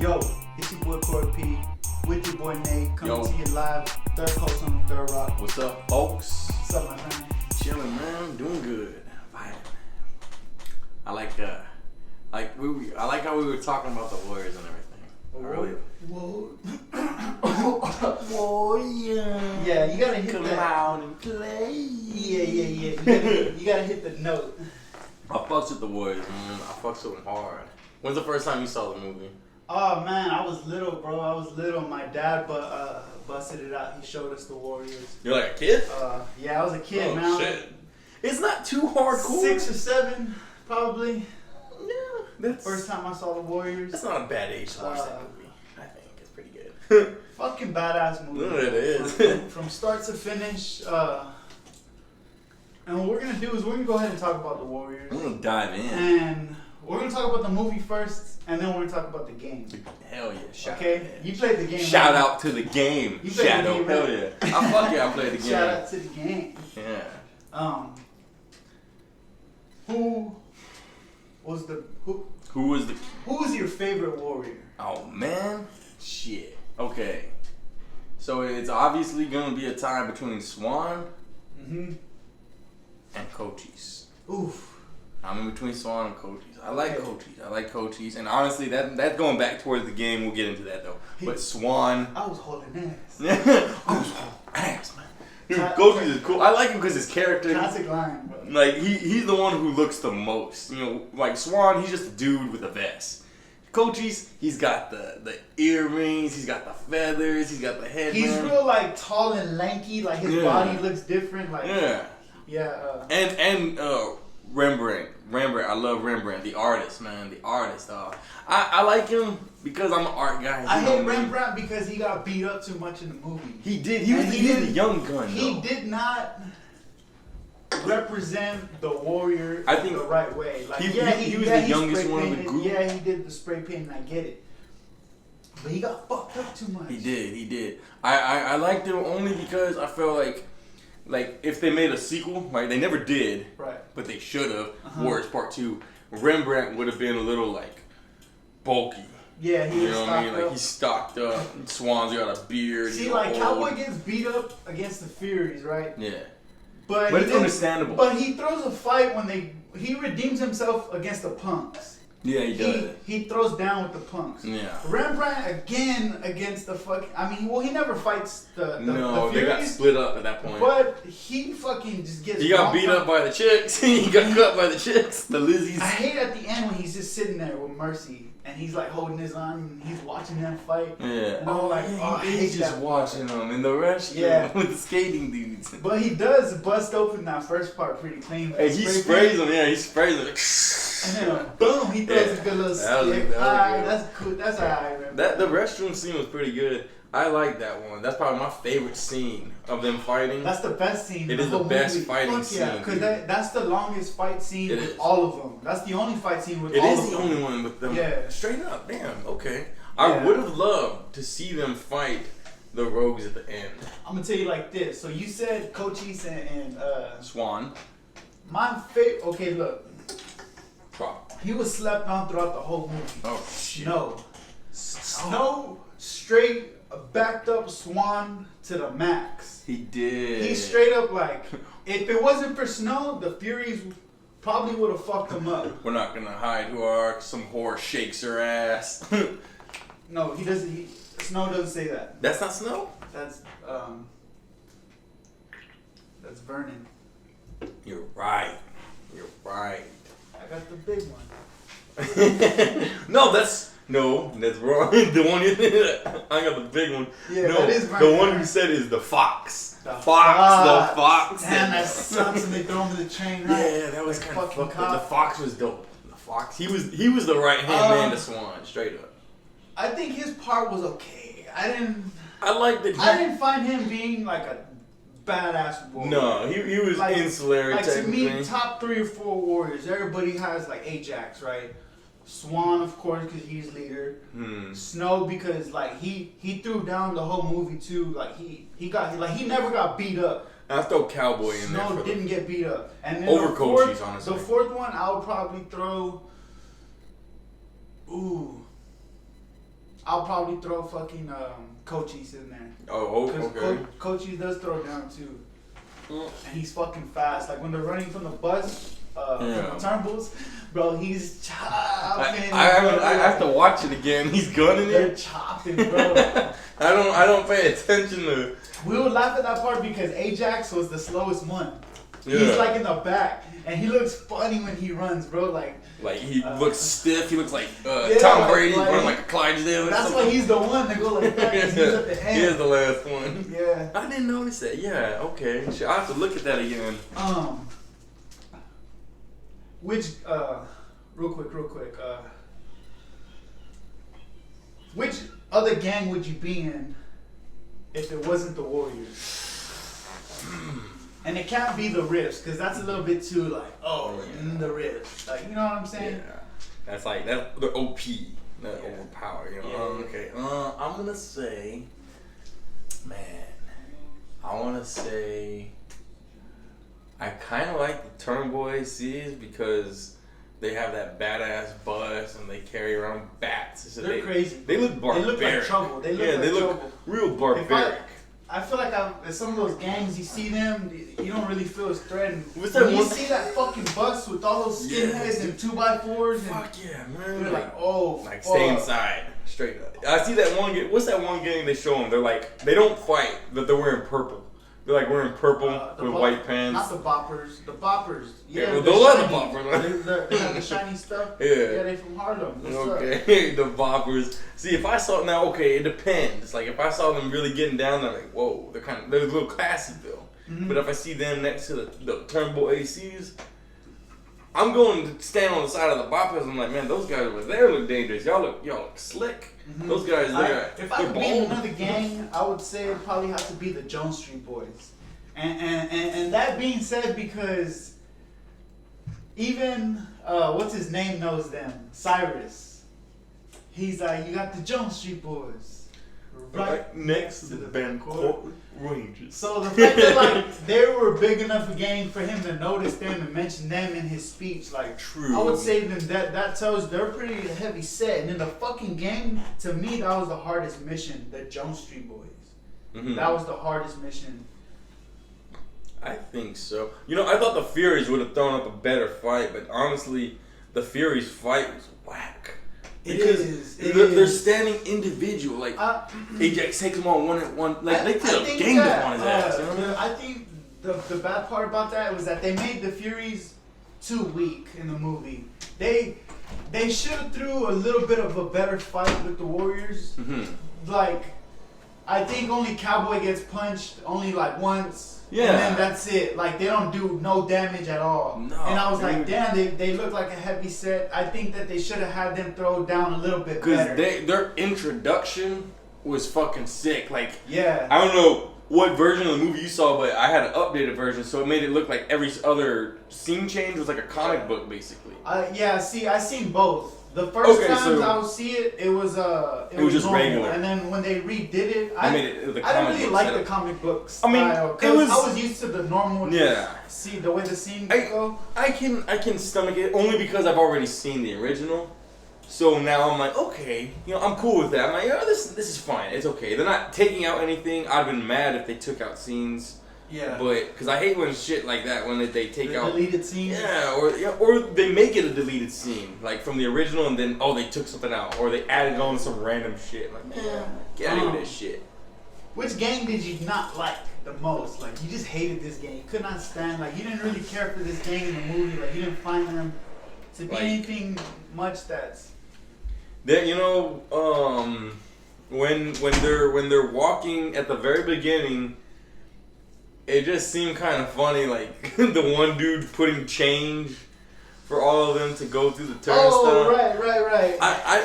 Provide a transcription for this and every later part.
Yo, it's your boy Corey P. With your boy Nate. Coming Yo. to you live. Third coast on the Third Rock. What's up, folks? What's up, my friend? Chilling, man. Doing good. Vibing. I like how we were talking about the Warriors and everything. I really. Whoa, yeah. Yeah, you gotta hit Come that. out and play. Yeah. You gotta hit the note. I fucks with the Warriors, man. I fucks with them hard. When's the first time you saw the movie? Oh man, I was little, bro. I was little. My dad busted it out. He showed us the Warriors. You're like a kid? Yeah, I was a kid, Oh, man. shit. It's not too hardcore. 6 or 7, probably. Yeah, that's First time I saw the Warriors. That's not a bad age to watch that movie. I think it's pretty good. Fucking badass movie. No, it is. From start to finish. And what we're gonna do is we're gonna go ahead and talk about the Warriors. I'm gonna dive in. And we're gonna talk about the movie first, and then we're gonna talk about the game. Hell yeah! Shout Okay, out, you played the game. Shout right? out to the game. You played Shadow. the game, Hell right? yeah! I played the game. Shout out to the game. Yeah. Who was your favorite Warrior? Oh man, shit. Okay, so it's obviously gonna be a tie between Swan Mm-hmm. and Cochise. Oof. I'm in between Swan and Cochise. I like Okay. Cochise, and honestly, that's going back towards the game. We'll get into that though. But Swan, I was holding ass. I was ass, man. Dude, Cochise is cool. I like him because his character. Classic line, bro. Like he's the one who looks the most. You know, like Swan, he's just a dude with a vest. Cochise, he's got the earrings, he's got the feathers, he's got the headband. He's real like tall and lanky. Like his body looks different. Like yeah. And Rembrandt, I love Rembrandt, the artist, man, the artist. I like him because I'm an art guy. I hate Rembrandt because he got beat up too much in the movie. He did. He was the young gun. He though. did not represent the Warrior I think the right way. Like, he was the youngest one of the group. Yeah, he did the spray paint, and I get it. But he got fucked up too much. He did. I liked him only because I felt like if they made a sequel, right? They never did, Right. but they should have. Warriors Part 2. Rembrandt would have been a little like bulky. Yeah, he You was know what stocked I mean? Like up. he's stocked up. Swan's got a beard. See, he's like old. Cowboy gets beat up against the Furies, right? Yeah. But But it's understandable. But he throws a fight when he redeems himself against the Punks. Yeah, he does. He throws down with the Punks. Yeah. Rembrandt again against the fucking. I mean, well, he never fights the No, the they got Furies, split up at that point. but he fucking just gets. He got bumped beat up by the chicks. He got cut by the chicks. The Lizzies. I hate at the end when he's just sitting there with Mercy and he's like holding his arm and he's watching them fight. Yeah. And I'm like, I hate he's just that. watching them in the restroom Yeah. with the skating dudes. But he does bust open that first part pretty clean. Hey, he sprays them. Yeah, he sprays them. And then boom, he throws a good little That was stick. good. Alright, that's cool. That's alright, man. The restroom scene was pretty good. I like that one. That's probably my favorite scene of them fighting. That's the best scene. It in is the whole best movie. fighting Fuck yeah, scene, because dude. that's the longest fight scene It with is. all of them. That's the only fight scene with It all is of the them. only one with them. Yeah. Straight up, damn. Okay. Yeah. I would have loved to see them fight the Rogues at the end. I'm gonna tell you like this. So you said Cochise and Swan. my favorite. Okay, look, Prop. he was slept on throughout the whole movie. Oh shit. No, Snow straight backed up Swan to the max. He did. He straight up like, if it wasn't for Snow, the Furies probably would have fucked him up. We're not gonna hide who are. Some whore shakes her ass. No, he doesn't. Snow doesn't say that. That's not Snow. That's Vernon. You're right. You're right. I got the big one. That's wrong. The one I got the big one. Yeah, no, that is right. the one you said is the fox. The fox. Damn, that sucks. And they throw him to the train. Right? Yeah, that was kind of fucking fucked up. cop. The fox was dope. The fox. He was the right hand man to Swan, straight up. I think his part was okay. I didn't find him being like a badass warrior. No, he was like, insular. Like to technically. me, top 3 or 4 warriors. Everybody has like Ajax, right? Swan, of course, because he's leader. Snow, because like he threw down the whole movie too. Like he never got beat up. I'll throw Cowboy in there. Snow didn't get beat up. And then Over Cochise, honestly. The fourth one, I would probably throw. Ooh. I'll probably throw fucking Cochise in there. Oh, okay. Cochise does throw down too, and he's fucking fast. Like when they're running from the bus, from the turnbuckles, bro, he's chopping. I have to watch it again. He's gunning They're it. chopping, bro. I don't pay attention to. We would laugh at that part because Ajax was the slowest one. Yeah. He's like in the back, and he looks funny when he runs, bro. Like he looks stiff. He looks like yeah, Tom Brady like, running like a Clydesdale. That's why he's the one to go like that. He's at the end. He is the last one. Yeah. I didn't notice that. Yeah. Okay. I have to look at that again. Which real quick. Which other gang would you be in if it wasn't the Warriors? And it can't be the Riffs, because that's a little bit too like, the Riffs. Like, you know what I'm saying? Yeah. That's the OP. Not overpowered, you know? Yeah. Okay. I'm gonna say, I kind of like the Turnboy ACs because they have that badass bust and they carry around bats. So They're crazy. They look barbaric. They look like trouble. They look real barbaric. I feel like some of those gangs, you see them, you don't really feel as threatened. What's that when one? You see that fucking bus with all those skinheads and 2x4s. Fuck yeah, man. You're like, oh, like stay inside, straight up. I see that one gang. What's that one gang they show them? They're like, they don't fight, but they're wearing purple. They're like wearing purple with white pants. Not the boppers. The boppers. Yeah, well, those are the boppers. They have the shiny stuff. Yeah, they from Harlem. Okay, the boppers. See, if I saw it depends. Like if I saw them really getting down, they're like, whoa, they're a little classy though. Mm-hmm. But if I see them next to the Turnbull ACs, I'm going to stand on the side of the boppers. I'm like, man, those guys over there look dangerous. Y'all look slick. Mm-hmm. Those guys there. If I could be in another gang, I would say it'd probably have to be the Jones Street Boys. And that being said, because even what's his name knows them, Cyrus. He's like, you got the Jones Street Boys right next to the Bancourt Rangers. So the fact that like they were big enough a gang for him to notice them and mention them in his speech, like true. I would say that tells they're pretty heavy set. And in the fucking game, to me, that was the hardest mission. The Jones Street Boys. Mm-hmm. That was the hardest mission. I think so. You know, I thought the Furies would have thrown up a better fight, but honestly, the Furies fight was whack. Because they're standing individual. Like Ajax takes them on one at one. Like they could have gamed up on his ass. You know? I think the bad part about that was that they made the Furies too weak in the movie. They should have threw a little bit of a better fight with the Warriors. Mm-hmm. Like I think only Cowboy gets punched only like once. Yeah. And then that's it. Like, they don't do no damage at all. No, and I was like, damn, they look like a heavy set. I think that they should have had them throw down a little bit better. Because their introduction was fucking sick. Like, yeah. I don't know what version of the movie you saw, but I had an updated version, so it made it look like every other scene change was like a comic book, basically. I seen both. The first times I would see it, it was just normal. Regular. And then when they redid it, I didn't really like the comic book style. I mean, I was used to the normal. Yeah. See the way the scene go. I can stomach it only because I've already seen the original. So now I'm like, okay, you know, I'm cool with that. I'm like, oh, this is fine. It's okay. They're not taking out anything. I'd been mad if they took out scenes. Yeah. But because I hate when shit like that when they take out deleted scenes. Yeah, or they make it a deleted scene like from the original and then they took something out or they added on some random shit. Like, man, get out of this shit. Which gang did you not like the most? Like you just hated this gang. You could not stand. Like you didn't really care for this gang in the movie. Like you didn't find them to be anything much that's. That you know, when they're walking at the very beginning. It just seemed kind of funny, like the one dude putting change for all of them to go through the turnstile. Oh, right.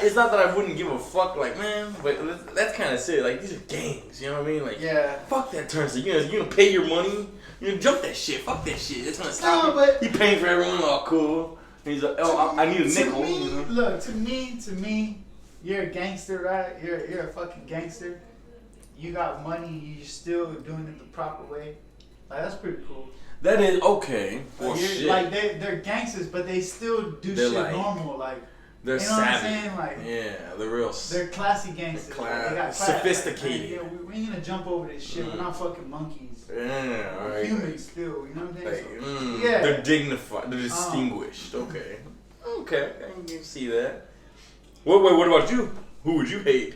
It's not that I wouldn't give a fuck, like man, but that's kind of silly. Like these are gangs, you know what I mean? Like, yeah. Fuck that turnstile. You gonna pay your money? You gonna jump that shit? Fuck that shit. It's gonna stop. But you paying for everyone? All cool. And he's like, I need a nickel. Me, you know? Look, to me, you're a gangster, right? You're a fucking gangster. You got money. You're still doing it the proper way. Like, that's pretty cool. That is okay. Like, like they're gangsters, but they still do shit like, normal. Like They're you know savvy. what I'm saying? Like, yeah, they're real. They're classy gangsters. They got class. Sophisticated. Like, we ain't gonna jump over this shit. We're not fucking monkeys. Yeah, We're right. humans still. You know what I'm saying? Like, yeah. They're dignified. They're distinguished. Okay. Okay, I can see that. What about you? Who would you hate?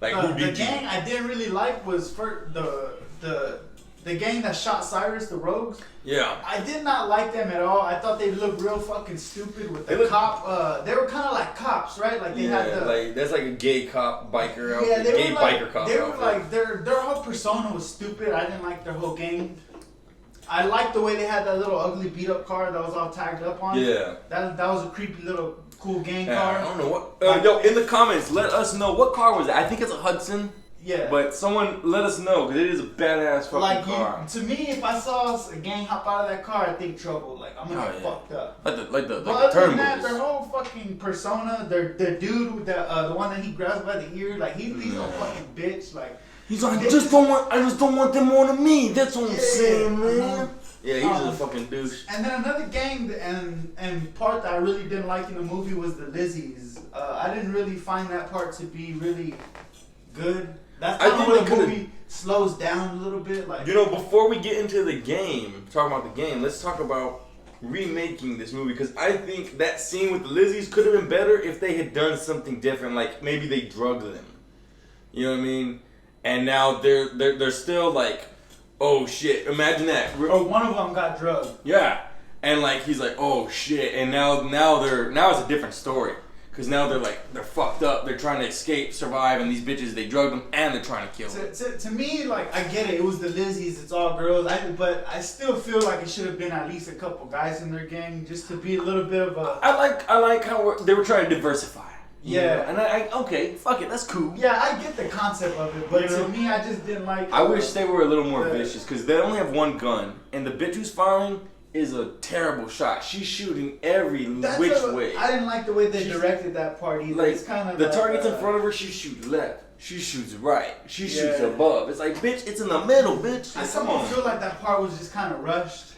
Like, who did the gang I didn't really like was for the gang that shot Cyrus, the Rogues. Yeah. I did not like them at all. I thought they looked real fucking stupid with the cop. They were kind of like cops, right? Like they had the like that's like a gay cop biker outfit. Yeah, they gay were like, biker cop they were outfit. like their whole persona was stupid. I didn't like their whole gang. I liked the way they had that little ugly beat up car that was all tagged up on. Yeah. That was a creepy little cool gang Yeah, car. I don't know what. Yo, in the comments, let us know what car was it. I think it's a Hudson. Yeah. But someone let us know because it is a badass fucking car. To me, if I saw a gang hop out of that car, I think trouble. Like I'm gonna get fucked up. Like the But other turn than that, movies. their whole fucking persona, the dude with the one that he grabs by the ear, like he's a fucking bitch. Like he's like, I just don't want them on me. That's what I'm saying, man. Yeah, he's a fucking douche. And then another gang and part that I really didn't like in the movie was the Lizzies. I didn't really find that part to be really good. That's kind of where the movie slows down a little bit. Like, you know, before we get into the game, talking about the game, let's talk about remaking this movie because I think that scene with the Lizzies could have been better if they had done something different. Like maybe they drugged them. You know what I mean? And now they're still like, oh shit! Imagine that. Oh, one of them got drugged. Yeah, and like he's like, oh shit! And now it's a different story. Cause now they're fucked up. They're trying to escape, survive, and these bitches they drugged them and they're trying to kill them. To me, like I get it. It was the Lizzies. It's all girls. But I still feel like it should have been at least a couple guys in their gang, just to be a little bit of a. I like how they were trying to diversify. Yeah, and I okay, fuck it, that's cool. Yeah, I get the concept of it, but to me, I just didn't like. I wish they were a little more vicious, cause they only have one gun, and the bitch who's firing is a terrible shot. She's shooting every which way. I didn't like the way they directed that part either. Like, it's kind of the target's in front of her. She shoots left. She shoots right. She shoots above. It's like, bitch, it's in the middle, bitch. I somehow feel like that part was just kind of rushed.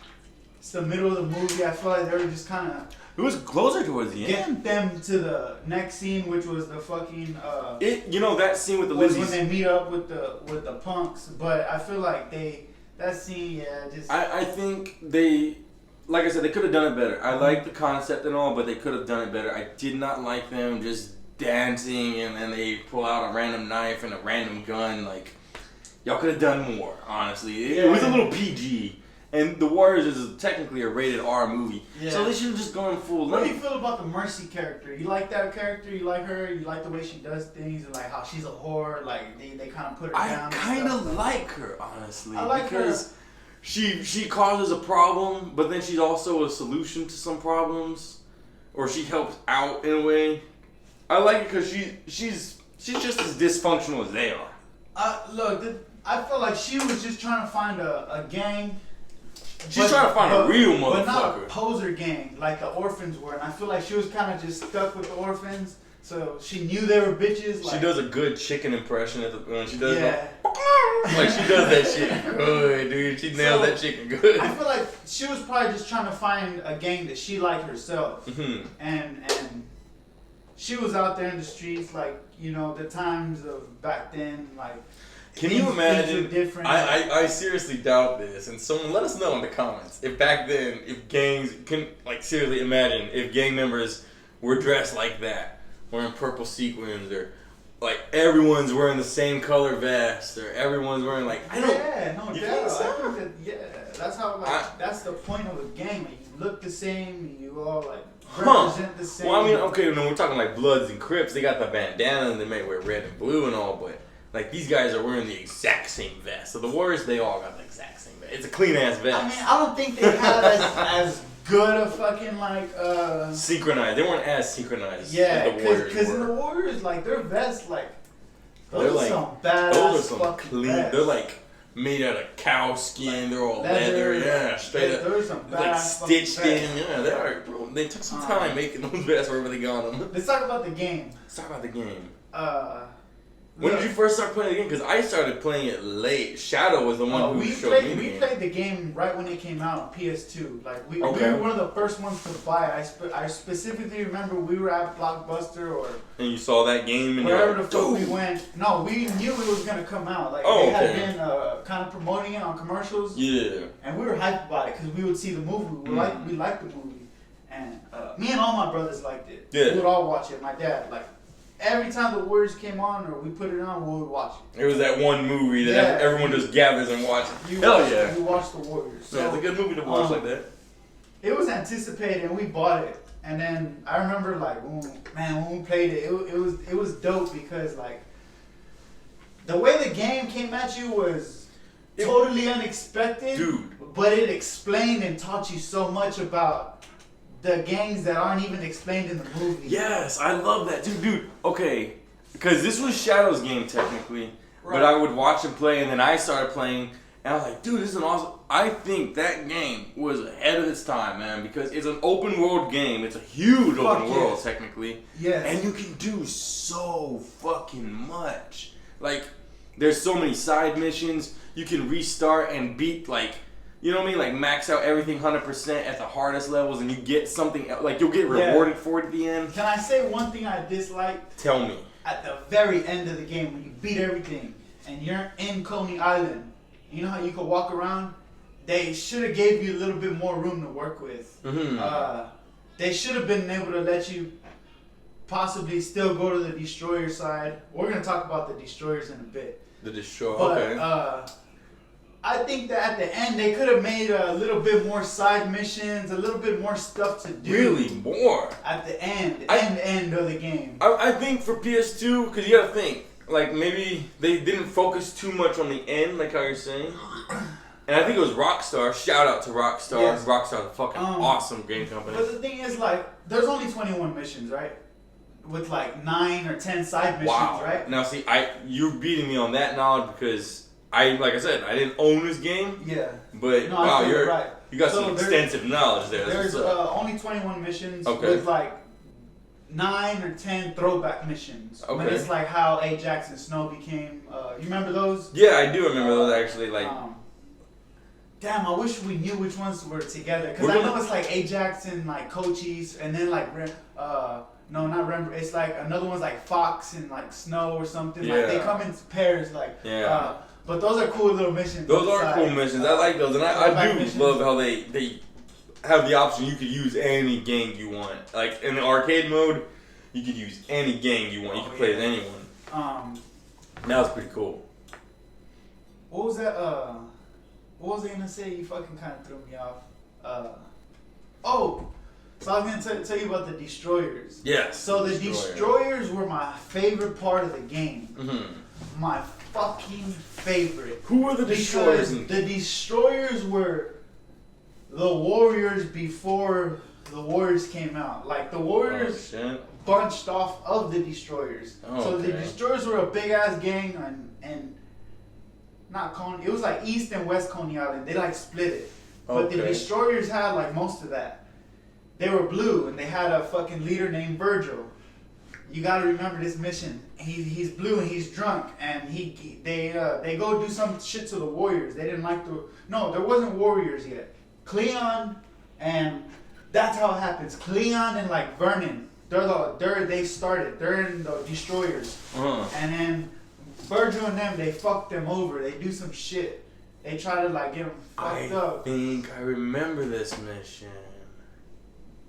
It's the middle of the movie. I feel like they were just kind of. It was closer towards the Getting end. them to the next scene, which was the fucking. That scene with the was Lizzies. when they meet up with the punks, but I feel like that scene, just. I think they. Like I said, they could have done it better. I like the concept and all, but they could have done it better. I did not like them just dancing and then they pull out a random knife and a random gun. Like, y'all could have done more, honestly. It was a little PG. And The Warriors is technically a rated R movie. Yeah. So they should have just gone full What length. do you feel about the Mercy character? You like that character? You like her? You like the way she does things and like how she's a whore? Like they kind of put her down. I kind of like her, honestly. I like because her. She causes a problem, but then she's also a solution to some problems, or she helps out in a way. I like it because she's just as dysfunctional as they are. Look, I feel like she was just trying to find a gang. She's trying to find a real motherfucker. But not a poser gang like the orphans were. And I feel like she was kind of just stuck with the orphans. So she knew they were bitches. Like, she does a good chicken impression when she does that. Like she does that shit good, dude. She nails that chicken good. I feel like she was probably just trying to find a gang that she liked herself. Mm-hmm. And she was out there in the streets, like, the times of back then, like. Can you imagine? Things are different. I seriously doubt this, and someone let us know in the comments if back then, if gangs can seriously imagine if gang members were dressed like that, wearing purple sequins, or like everyone's wearing the same color vest, or everyone's wearing like no doubt. So? I think that, that's how that's the point of a gang. Like, you look the same, you all like represent the same. Well, I mean, okay, when we're talking like Bloods and Crips, they got the bandana and they may wear red and blue and all, but. Like, these guys are wearing the exact same vest. So the Warriors, they all got the exact same vest. It's a clean-ass vest. I mean, I don't think they had as good a fucking, like, synchronized. They weren't as synchronized as the Warriors because in the Warriors, like, their vests, like, those are some badass those are some fucking clean. vests. They're, like, made out of cow skin. They're all leather. Straight up. There's some badass like, stitched in. vests. Yeah, they are, bro. They took some time making those vests wherever they got them. Let's talk about the game. Let's talk about the game. When did you first start playing the game? Because I started playing it late. Shadow was the one who showed me the game. We played the game right when it came out on PS2. Like we were one of the first ones to buy it. I specifically remember we were at Blockbuster and you saw that game and wherever the fuck we went. No, we knew it was gonna come out. Like they had been kind of promoting it on commercials. Yeah. And we were hyped about it because we would see the movie. We liked the movie, and me and all my brothers liked it. Yeah. We would all watch it. My dad every time the Warriors came on or we put it on, we would watch it. It was that one movie that everyone just gathers and watches. Hell yeah. You watch the Warriors. So, yeah, it's a good movie to watch like that. It was anticipated and we bought it. And then I remember when we played it, it was dope because the way the game came at you was totally unexpected. Dude. But it explained and taught you so much about the gangs that aren't even explained in the movie. Yes, I love that. Dude, okay. Because this was Shadow's game technically. Right. But I would watch him play and then I started playing and I was like, dude, this is an awesome... I think that game was ahead of its time, man. Because it's an open world game. It's a huge open world technically. Yes. And you can do so fucking much. There's so many side missions. You can restart and beat you know what I mean? Like max out everything 100% at the hardest levels, and you get something you'll get rewarded for it at the end. Can I say one thing I disliked? Tell me. At the very end of the game, when you beat everything and you're in Coney Island, you know how you could walk around? They should have gave you a little bit more room to work with. Mm-hmm. They should have been able to let you possibly still go to the destroyer side. We're gonna talk about the destroyers in a bit. The destroyer. But, okay. I think that at the end they could have made a little bit more side missions, a little bit more stuff to do. Really more at the end of the game. I think for PS2, because you gotta think, maybe they didn't focus too much on the end, like how you're saying. And I think it was Rockstar. Shout out to Rockstar. Yes. Rockstar's a fucking awesome game company. But the thing is, there's only 21 missions, right? With 9 or 10 side missions, right? Now see, you're beating me on that knowledge because. Like I said, I didn't own this game. Yeah. But wow, you got some extensive knowledge there. There's only 21 missions with 9 or 10 throwback missions. Okay. When it's how Ajax and Snow became. You remember those? Yeah, I do remember those actually. Damn, I wish we knew which ones were together because I know it's Ajax and Cochise and then no, not Rembrandt. It's another one's Fox and Snow or something. Yeah. They come in pairs. But those are cool little missions. Those are cool missions. I like those, and I do love how they have the option. You could use any gang you want. In the arcade mode, you could use any gang you want. You can play as anyone. That was pretty cool. What was that? What was I gonna say? You fucking kind of threw me off. So I was gonna tell you about the destroyers. Yes. So the destroyers were my favorite part of the game. Mm-hmm. My fucking favorite. Who were the destroyers? Because the destroyers were the Warriors before the Warriors came out. The Warriors bunched off of the destroyers. So the destroyers were a big ass gang and not Coney. It was East and West Coney Island. They split it. But the destroyers had most of that. They were blue and they had a fucking leader named Virgil. You gotta remember this mission. He's blue and he's drunk and they go do some shit to the Warriors. They didn't there wasn't Warriors yet. Cleon and that's how it happens. Cleon and Vernon, they started. They're in the destroyers. And then Virgil and them, they fucked them over. They do some shit. They try to get them fucked up. I think I remember this mission.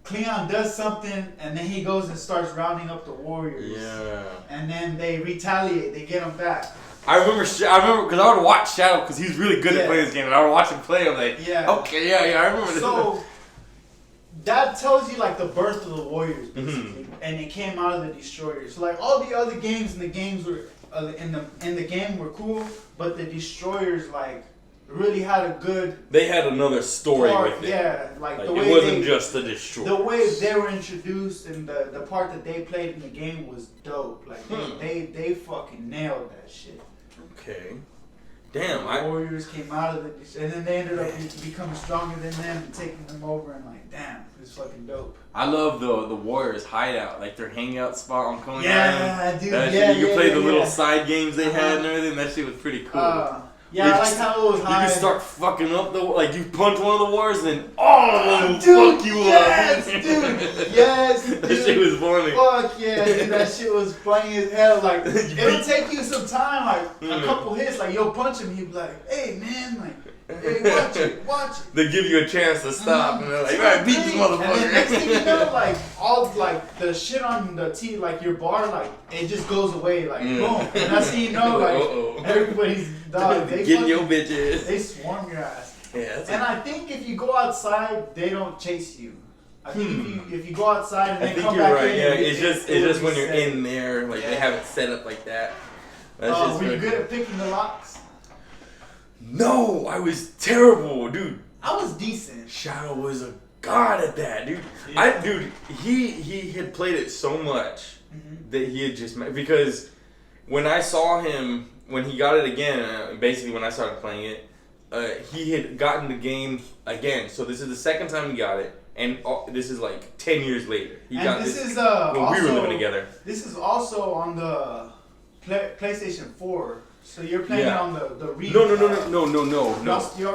Cleon does something, and then he goes and starts rounding up the Warriors. Yeah. And then they retaliate. They get him back. I remember because I would watch Shadow because he's really good at playing this game, and I would watch him play. I'm like, I remember this. So that tells you the birth of the Warriors, basically, and it came out of the Destroyers. So all the other games in the games were in the game were cool, but the Destroyers really had a good. They had another story with it. Yeah, the way it wasn't just the destroy. The way they were introduced and the part that they played in the game was dope. They fucking nailed that shit. Okay. Damn, the Warriors came out of it, and then they ended up becoming stronger than them and taking them over, and like, damn, it was fucking dope. I love the Warriors hideout, like their hangout spot on Coney Yeah, Island. dude. That Yeah, shit, you could play the little yeah. side games they had and everything. That shit was pretty cool. Yeah, I like how it was high. You can start fucking up like you punch one of the Warriors and all of them dude, fuck you yes, up. Dude, yes, dude. That shit was funny. Fuck yeah, dude, that shit was funny as hell. Like, it'll take you some time, like a couple hits. Like, you'll punch him, he'll be like, hey, man, like, hey, watch it. They give you a chance to stop, and they're like, alright, beat this motherfucker. And then next thing you know, like, all, like, the shit on the tee, like, your bar, like, it just goes away, like, boom. And that's how you know, like, everybody's, dog, they getting your bitches. They swarm your ass. Yeah, and I think if you go outside, they don't chase you. I think if you go outside and then come back right. in, Yeah, it's just when you're in there, like they have it set up like that. Were you good at picking the locks? No, I was terrible, dude. I was decent. Shadow was a god at that, dude. Yeah. He had played it so much that he had just because when I saw him when he got it again, basically when I started playing it, he had gotten the game again. So this is the second time he got it, and this is like 10 years later. He got this when also, we were living together. This is also on the PlayStation 4. So you're playing it on the Re. No.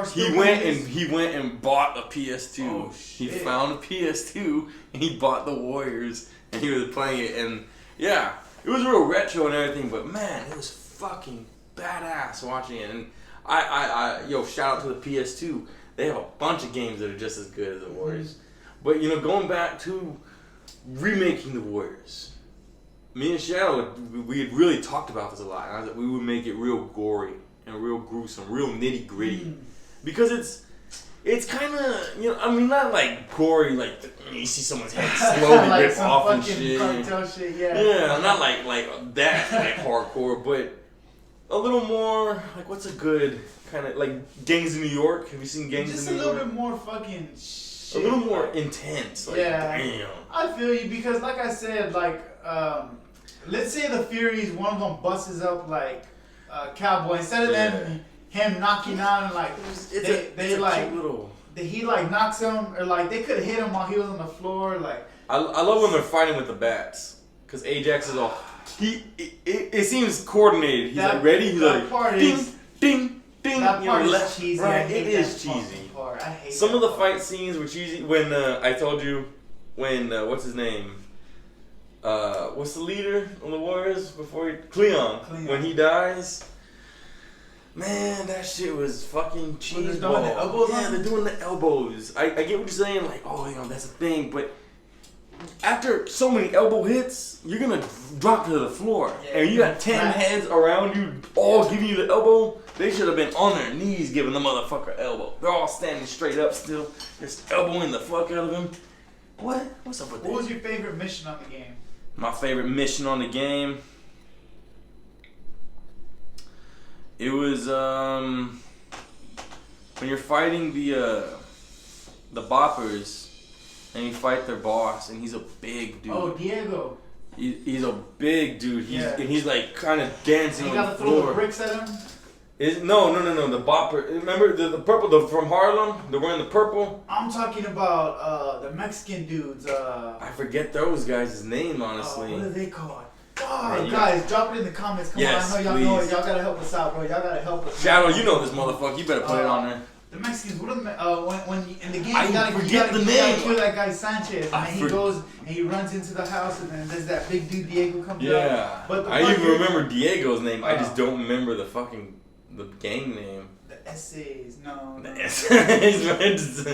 He went and bought a PS2. Oh, he shit. found a PS2 and he bought the Warriors and he was playing it, and yeah, it was real retro and everything, but man, it was fucking badass watching it. And I shout out to the PS2. They have a bunch of games that are just as good as the Warriors. But going back to remaking the Warriors. Me and Shadow, we had really talked about this a lot. And I was like, we would make it real gory and real gruesome, real nitty gritty, because it's kind of I mean, not like gory, like you see someone's head slowly like rip off and shit. Cartel shit, yeah. Yeah, not like that like hardcore, but a little more like what's a good kind of like Gangs of New York? Have you seen Gangs Just of New a York? little bit more fucking shit. A little more intense. Like, yeah, damn. I feel you because, like I said, like let's say the Furies, one of them busts up like Cowboy. Instead of them him knocking out and like he like knocks him, or like they could have hit him while he was on the floor. Like I love when they're fighting with the bats because Ajax is all it seems coordinated. He's like ready. He's like ding ding ding. That part is cheesy. Right, it is cheesy. I hate some of the fight scenes were cheesy. When I told you when what's his name. What's the leader on the Warriors before Cleon. When he dies, man, that shit was fucking cheese ball. Doing the elbows they're doing the elbows. I get what you're saying, like, that's a thing, but after so many elbow hits, you're gonna drop to the floor, and you got 10 heads around you, all giving you the elbow. They should have been on their knees giving the motherfucker elbow. They're all standing straight up still, just elbowing the fuck out of him. What's up with that? What was your favorite mission on the game? My favorite mission on the game, it was when you're fighting the Boppers and you fight their boss, and he's a big dude. Oh, Diego. He's a big dude. And he's like kind of dancing on the floor. You gotta throw the bricks at him? No. The Bopper. Remember the purple, from Harlem? They're wearing the purple. I'm talking about the Mexican dudes. I forget those guys' name, honestly. What are they called? Oh, guys, drop it in the comments. Come on, I know y'all know it. Y'all gotta help us out, bro. Y'all gotta help us. Shadow, you know this motherfucker. You better put it on there. The Mexicans, what are when in the game, I you gotta kill that guy Sanchez, and then he goes and he runs into the house, and then there's that big dude Diego comes out. Yeah, but I even remember Diego's name. I just don't remember the gang name. The essays, no. The essays,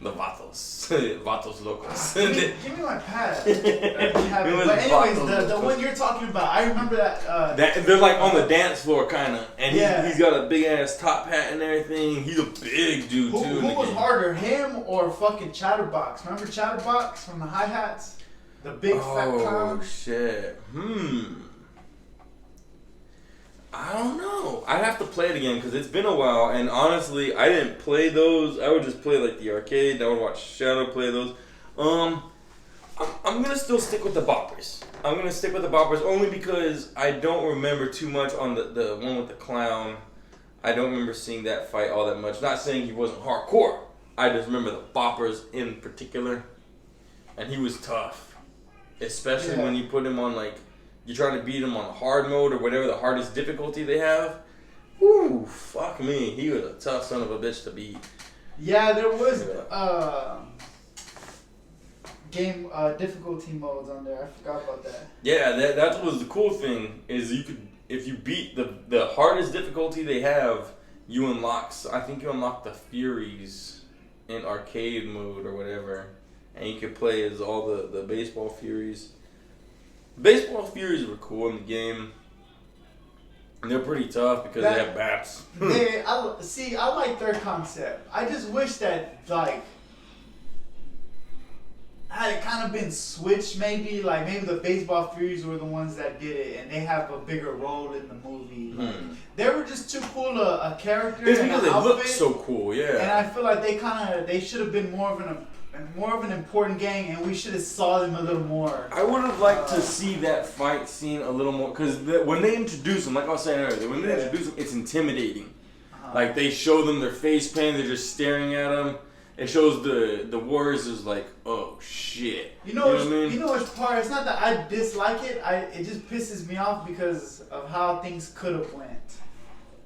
the Vatos Locos. Give me my pad. But anyways, the one you're talking about, I remember that. They're like on the dance floor, kind of, and he's got a big ass top hat and everything. He's a big dude too. Who was harder, him or fucking Chatterbox? Remember Chatterbox from the hi hats, the big fat clown? Oh shit. I don't know. I'd have to play it again because it's been a while, and honestly, I didn't play those. I would just play like the arcade. I would watch Shadow play those. I'm gonna still stick with the Boppers. I'm gonna stick with the Boppers only because I don't remember too much on the one with the clown. I don't remember seeing that fight all that much. Not saying he wasn't hardcore. I just remember the boppers in particular. And he was tough. Especially when you put him on, like, you're trying to beat him on hard mode or whatever the hardest difficulty they have. Woo, fuck me. He was a tough son of a bitch to beat. Yeah, there was game difficulty modes on there. I forgot about that. Yeah, that was the cool thing, is you could, if you beat the hardest difficulty they have, you unlock, I think you unlock the Furies in arcade mode or whatever. And you could play as all the baseball Furies. Baseball Furies were cool in the game. And they're pretty tough because they have bats. I like their concept. I just wish that, like, had it kind of been switched maybe. Like, maybe the Baseball Furies were the ones that did it, and they have a bigger role in the movie. Like, they were just too cool a character. It's and because they look so cool, yeah. And I feel like they should have been more of an important gang, and we should have saw them a little more. I would have liked to see that fight scene a little more, because when they introduce them, like I was saying earlier, when they introduce them, it's intimidating. Like, they show them their face paint, they're just staring at them. It shows the Warriors is like, oh shit. You know what I mean? You know which part? It's not that I dislike it. It just pisses me off because of how things could have went.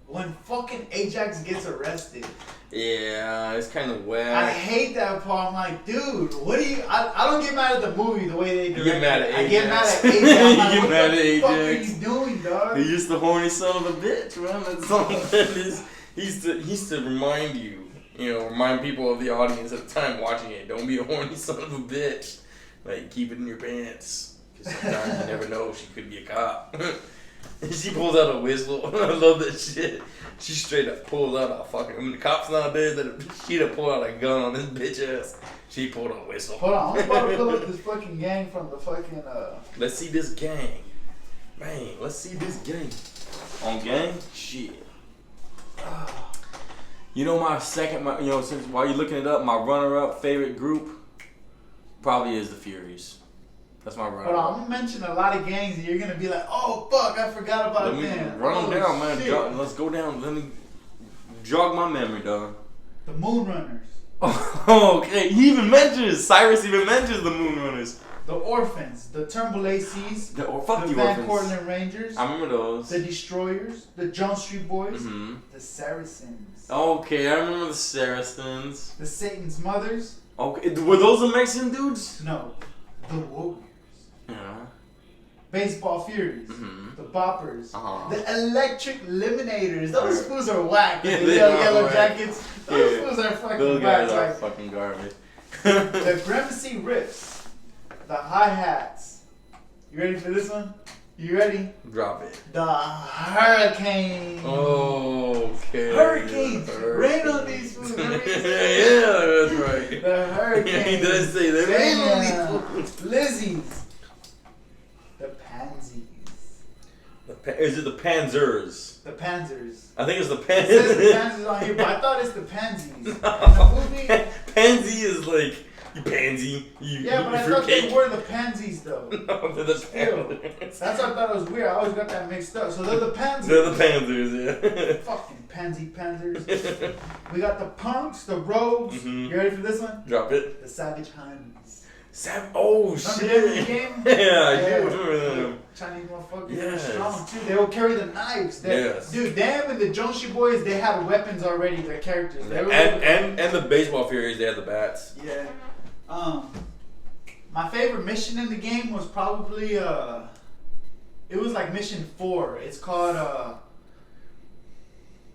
When fucking Ajax gets arrested. Yeah, it's kind of whack. I hate that part. I'm like, dude, what do you... I don't get mad at the movie the way they direct it. You get mad at Ajax. I get mad at Ajax. You get mad at Ajax. What the fuck are you doing, dog? He's just the horny son of a bitch, man. That's all that is. He's to remind you, remind people of the audience at the time watching it. Don't be a horny son of a bitch. Like, keep it in your pants. Because sometimes you never know. She could be a cop. She pulls out a whistle. I love that shit. She straight up pulls out a fucking... When the cops nowadays, she'd have pulled out a gun on this bitch ass. She pulled a whistle. Hold on, I'm about to pull up this fucking gang from the fucking... Let's see this gang. Man, let's see this gang. On gang? Shit. You know my second... since while you're looking it up, my runner-up favorite group probably is the Furies. That's my runner-up. Hold on, I'm going to mention a lot of gangs and you're going to be like, oh, fuck, I forgot about them. Run them down, man. Let's go down. Let me jog my memory, dog. The Moonrunners. Oh, okay. Cyrus even mentions the Moonrunners. The Orphans. The Turnbull ACs. The Van Cortlandt Rangers. I remember those. The Destroyers. The Jones Street Boys. Mm-hmm. The Saracens. Okay, I remember the Saracens. The Satan's Mothers. Okay, were those the Mexican dudes? No. The Warriors. Yeah. Baseball Furies. Mm-hmm. The Boppers. Uh-huh. The Electric Eliminators. Those fools are whack. Yeah, the yellow jackets. Those fools are fucking those whack. guys are fucking garbage. The Grimacy Riffs. The Hi-Hats. You ready for this one? You ready? Drop it. The Hurricanes. Okay. Hurricanes. Rain on these fools. Yeah, that's right. The Hurricanes. He does say that. Rain on these fools. Lizzies. The Pansies. Is it the Panzers? The Panzers. I think it's the It says the Panzers. Panzers on here, but I thought it's the Pansies. In the movie. Pansy is like, you pansy. Yeah, but I thought they were the Pansies though. No, they're the Panzers. That's what I thought it was weird. I always got that mixed up. So they're the Panzers. They're the Panzers, yeah. Fucking pansy Panzers. We got the Punks, the Rogues. Mm-hmm. You ready for this one? Drop it. The Savage Huns. Oh, Remember shit. them in the game? Yeah, I do remember them. Chinese motherfuckers. Yes. They're strong too. They will carry the knives. Yes. Dude, them and the Jonesy boys, they had weapons already. Their characters. They were And the Baseball Furies, they had the bats. Yeah. My favorite mission in the game was probably it was like mission 4. It's called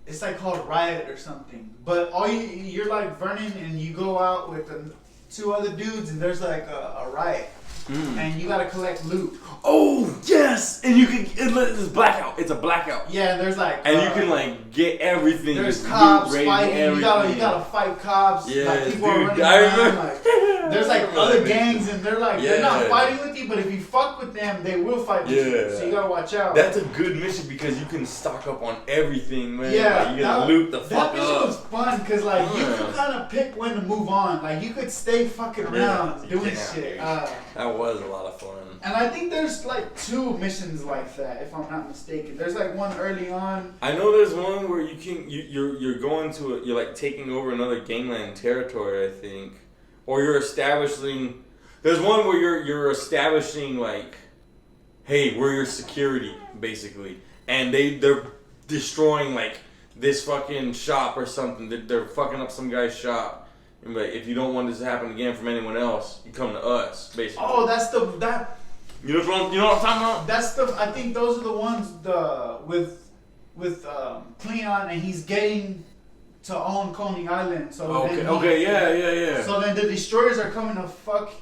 it's like called Riot or something. But you're like Vernon and you go out with the 2 other dudes and there's like a riot. And you gotta collect loot. Oh yes, and you can. It's blackout. It's a blackout. Yeah, and there's like. And you can like get everything. There's cops fighting. Everything. You gotta fight cops. Yeah, like, people dude. are running I around, remember. like, there's like other gangs and they're like they're not Yeah. fighting with you, but if you fuck with them, they will fight with you. So you gotta watch out. That's a good mission because you can stock up on everything, man. Yeah, like, you can loot the fuck that mission up. was fun because like you could kind of pick when to move on. Like you could stay fucking around doing Yeah. shit. That was a lot of fun. And I think there's like 2 missions like that, if I'm not mistaken. There's like one early on. I know there's one where you're going to you're like taking over another gangland territory, I think, or you're establishing. There's one where you're establishing like, hey, we're your security basically, and they're destroying like this fucking shop or something. They're fucking up some guy's shop. And like, if you don't want this to happen again from anyone else, you come to us, basically. Oh, that's the You know what I'm talking about? That's the. I think those are the ones with Cleon, and he's getting to own Coney Island. So Okay. Yeah. So then the destroyers are coming to fuck.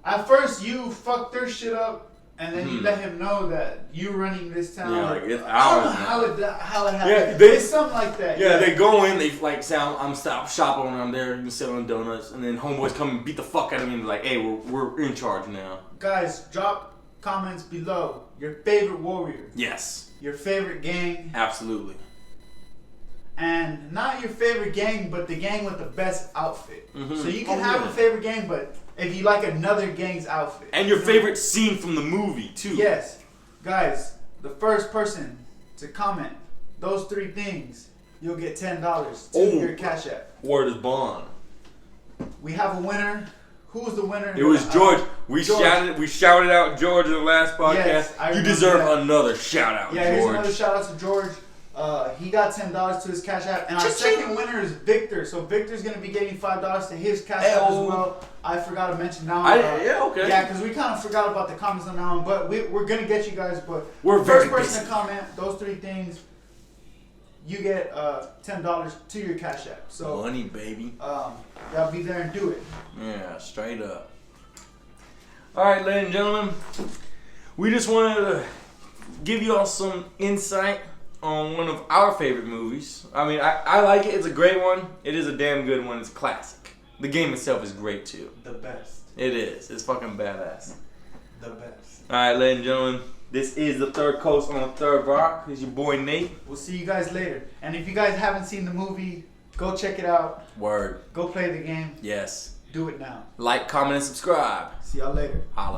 At first, you fuck their shit up. And then you let him know that you're running this town. Yeah, like it's I don't ours know now. how it happened. Yeah, It's something like that. Yeah, they go in, they like say, I'm shop owner, I'm there, you selling donuts, and then homeboys come and beat the fuck out of me and be like, hey, we're in charge now. Guys, drop comments below. Your favorite warrior. Yes. Your favorite gang. Absolutely. And not your favorite gang, but the gang with the best outfit. Mm-hmm. So you can have a favorite gang, but if you like another gang's outfit. And your favorite scene from the movie, too. Yes. Guys, the first person to comment those 3 things, you'll get $10 to your Cash App. Word is bond. We have a winner. Who was the winner? It was George. We shouted out George in the last podcast. Yes, you deserve another shout out, Yeah, George. here's another shout out to George. He got $10 to his Cash App, and our second winner is Victor. So Victor's gonna be getting $5 to his Cash App as well. I forgot to mention now. Okay. Yeah, because we kind of forgot about the comments on that one, but we're gonna get you guys. But we're first person to comment those 3 things, you get $10 to your Cash App. So money, baby. Y'all be there and do it. Yeah, straight up. All right, ladies and gentlemen, we just wanted to give you all some insight on one of our favorite movies. I mean, I like it. It's a great one. It is a damn good one. It's a classic. The game itself is great, too. The best. It is. It's fucking badass. The best. All right, ladies and gentlemen, this is The Third Coast on the Third Rock. It's your boy, Nate. We'll see you guys later. And if you guys haven't seen the movie, go check it out. Word. Go play the game. Yes. Do it now. Like, comment, and subscribe. See y'all later. Holla.